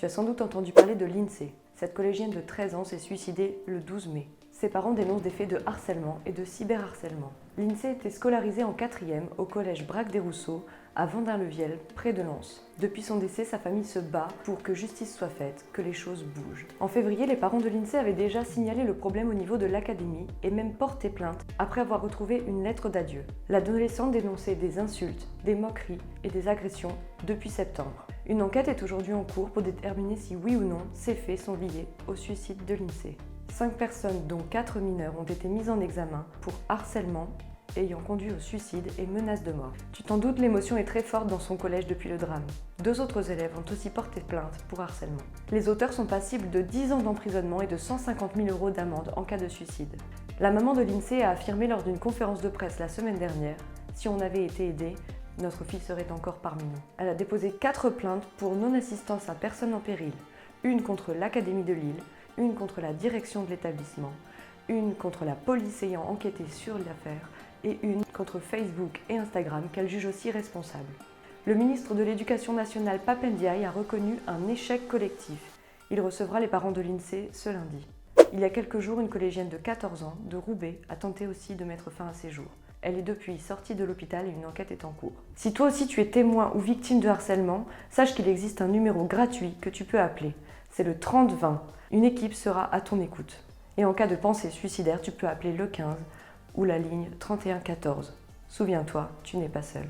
Tu as sans doute entendu parler de Lindsay. Cette collégienne de 13 ans s'est suicidée le 12 mai. Ses parents dénoncent des faits de harcèlement et de cyberharcèlement. Lindsay était scolarisée en 4e au collège Braque-des-Rousseaux à Vendin-le-Viel, près de Lens. Depuis son décès, sa famille se bat pour que justice soit faite, que les choses bougent. En février, les parents de Lindsay avaient déjà signalé le problème au niveau de l'académie et même porté plainte après avoir retrouvé une lettre d'adieu. L'adolescente dénonçait des insultes, des moqueries et des agressions depuis septembre. Une enquête est aujourd'hui en cours pour déterminer si oui ou non ces faits sont liés au suicide de Lindsay. 5 personnes, dont 4 mineurs, ont été mises en examen pour harcèlement ayant conduit au suicide et menace de mort. Tu t'en doutes, l'émotion est très forte dans son collège depuis le drame. 2 autres élèves ont aussi porté plainte pour harcèlement. Les auteurs sont passibles de 10 ans d'emprisonnement et de 150 000 € d'amende en cas de suicide. La maman de Lindsay a affirmé lors d'une conférence de presse la semaine dernière « Si on avait été aidé, notre fille serait encore parmi nous ». Elle a déposé 4 plaintes pour non-assistance à personne en péril, une contre l'Académie de Lille, une contre la direction de l'établissement, une contre la police ayant enquêté sur l'affaire et une contre Facebook et Instagram qu'elle juge aussi responsables. Le ministre de l'Éducation nationale Pap Ndiaye a reconnu un échec collectif. Il recevra les parents de Lindsay ce lundi. Il y a quelques jours, une collégienne de 14 ans de Roubaix a tenté aussi de mettre fin à ses jours. Elle est depuis sortie de l'hôpital et une enquête est en cours. Si toi aussi tu es témoin ou victime de harcèlement, sache qu'il existe un numéro gratuit que tu peux appeler. C'est le 30-20. Une équipe sera à ton écoute. Et en cas de pensée suicidaire, tu peux appeler le 15 ou la ligne 31 14. Souviens-toi, tu n'es pas seul.